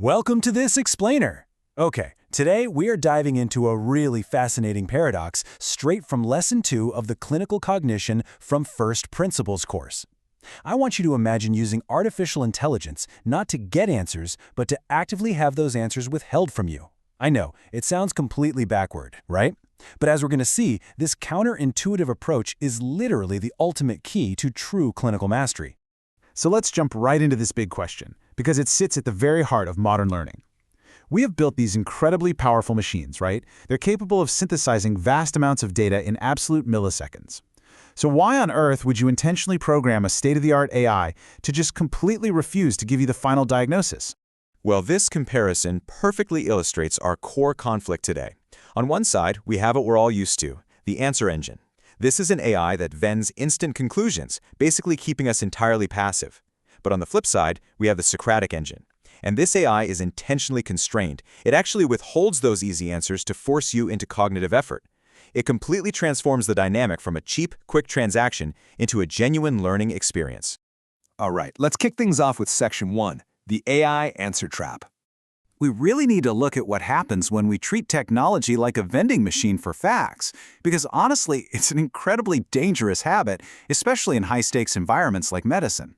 Welcome to this explainer. Okay, today we are diving into a really fascinating paradox straight from Lesson 2 of the Clinical Cognition from First Principles course. I want you to imagine using artificial intelligence not to get answers, but to actively have those answers withheld from you. I know, it sounds completely backward, right? But as we're going to see, this counterintuitive approach is literally the ultimate key to true clinical mastery. So let's jump right into this big question, because it sits at the very heart of modern learning. We have built these incredibly powerful machines, right? They're capable of synthesizing vast amounts of data in absolute milliseconds. So why on earth would you intentionally program a state-of-the-art AI to just completely refuse to give you the final diagnosis? Well, this comparison perfectly illustrates our core conflict today. On one side, we have what we're all used to, the answer engine. This is an AI that vends instant conclusions, basically keeping us entirely passive. But on the flip side, we have the Socratic engine. And this AI is intentionally constrained. It actually withholds those easy answers to force you into cognitive effort. It completely transforms the dynamic from a cheap, quick transaction into a genuine learning experience. All right, let's kick things off with Section 1, the AI answer trap. We really need to look at what happens when we treat technology like a vending machine for facts, because honestly, it's an incredibly dangerous habit, especially in high-stakes environments like medicine.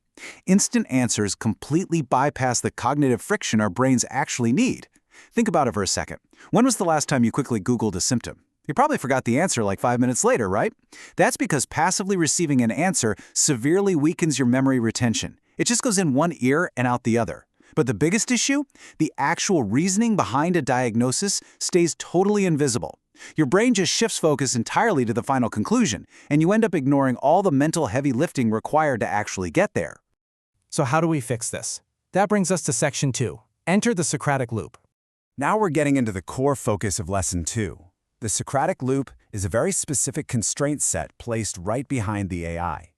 Instant answers completely bypass the cognitive friction our brains actually need. Think about it for a second. When was the last time you quickly Googled a symptom? You probably forgot the answer like 5 minutes later, right? That's because passively receiving an answer severely weakens your memory retention. It just goes in one ear and out the other. But the biggest issue? The actual reasoning behind a diagnosis stays totally invisible. Your brain just shifts focus entirely to the final conclusion, and you end up ignoring all the mental heavy lifting required to actually get there. So how do we fix this? That brings us to Section 2. Enter the Socratic loop. Now we're getting into the core focus of Lesson 2. The Socratic loop is a very specific constraint set placed right behind the AI.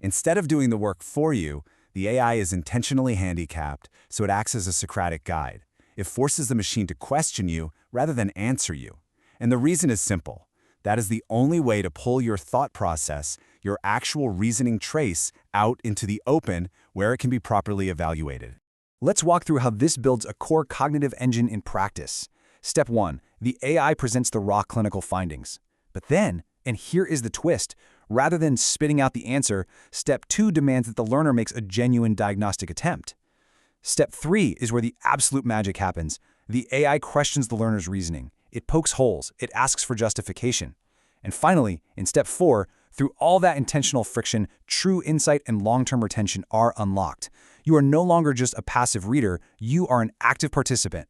Instead of doing the work for you, the AI is intentionally handicapped, so it acts as a Socratic guide. It forces the machine to question you rather than answer you. And the reason is simple. That is the only way to pull your thought process, your actual reasoning trace, out into the open where it can be properly evaluated. Let's walk through how this builds a core cognitive engine in practice. Step 1. The AI presents the raw clinical findings. But then, and here is the twist, rather than spitting out the answer, Step 2 demands that the learner makes a genuine diagnostic attempt. Step 3 is where the absolute magic happens. The AI questions the learner's reasoning. It pokes holes. It asks for justification. And finally, in Step 4, through all that intentional friction, true insight and long-term retention are unlocked. You are no longer just a passive reader. You are an active participant.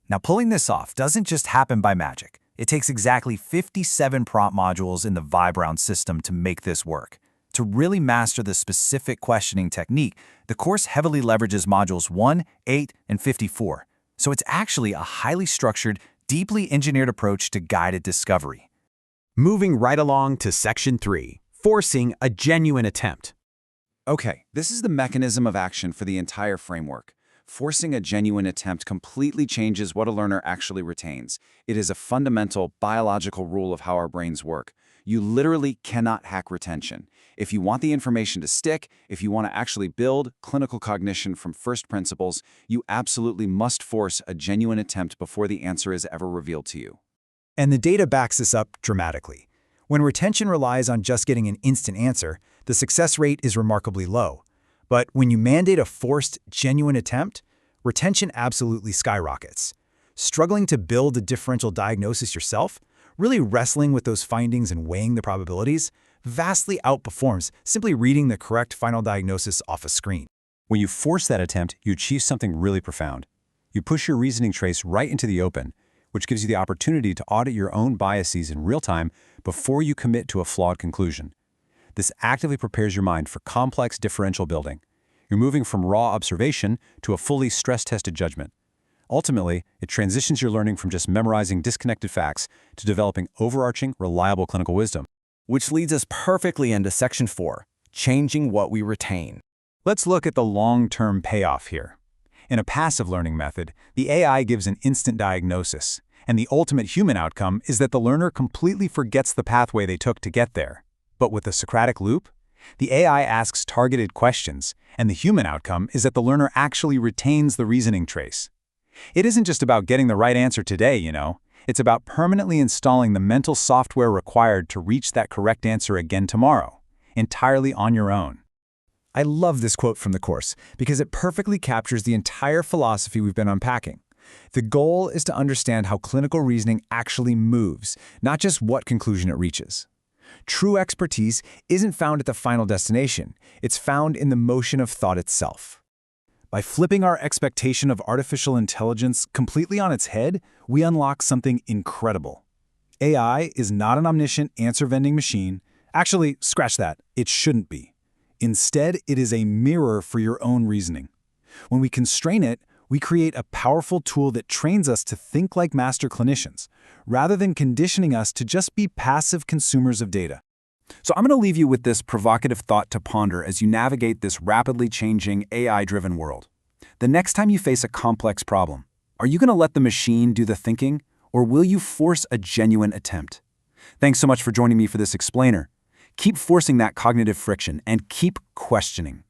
Now, pulling this off doesn't just happen by magic. It takes exactly 57 prompt modules in the VibeRound system to make this work. To really master the specific questioning technique, the course heavily leverages modules 1, 8, and 54. So it's actually a highly structured, deeply engineered approach to guided discovery. Moving right along to Section 3, forcing a genuine attempt. Okay, this is the mechanism of action for the entire framework. Forcing a genuine attempt completely changes what a learner actually retains. It is a fundamental biological rule of how our brains work. You literally cannot hack retention. If you want the information to stick, if you want to actually build clinical cognition from first principles, you absolutely must force a genuine attempt before the answer is ever revealed to you. And the data backs this up dramatically. When retention relies on just getting an instant answer, the success rate is remarkably low. But when you mandate a forced, genuine attempt, retention absolutely skyrockets. Struggling to build a differential diagnosis yourself, really wrestling with those findings and weighing the probabilities, vastly outperforms simply reading the correct final diagnosis off a screen. When you force that attempt, you achieve something really profound. You push your reasoning trace right into the open, which gives you the opportunity to audit your own biases in real time before you commit to a flawed conclusion. This actively prepares your mind for complex differential building. You're moving from raw observation to a fully stress-tested judgment. Ultimately, it transitions your learning from just memorizing disconnected facts to developing overarching, reliable clinical wisdom. Which leads us perfectly into Section 4, changing what we retain. Let's look at the long-term payoff here. In a passive learning method, the AI gives an instant diagnosis, and the ultimate human outcome is that the learner completely forgets the pathway they took to get there. But with the Socratic loop, the AI asks targeted questions, and the human outcome is that the learner actually retains the reasoning trace. It isn't just about getting the right answer today, you know. It's about permanently installing the mental software required to reach that correct answer again tomorrow, entirely on your own. I love this quote from the course because it perfectly captures the entire philosophy we've been unpacking. The goal is to understand how clinical reasoning actually moves, not just what conclusion it reaches. True expertise isn't found at the final destination. It's found in the motion of thought itself. By flipping our expectation of artificial intelligence completely on its head, we unlock something incredible. AI is not an omniscient answer-vending machine. Actually, scratch that. It shouldn't be. Instead, it is a mirror for your own reasoning. When we constrain it, we create a powerful tool that trains us to think like master clinicians, rather than conditioning us to just be passive consumers of data. So I'm going to leave you with this provocative thought to ponder as you navigate this rapidly changing AI-driven world. The next time you face a complex problem, are you going to let the machine do the thinking, or will you force a genuine attempt? Thanks so much for joining me for this explainer. Keep forcing that cognitive friction and keep questioning.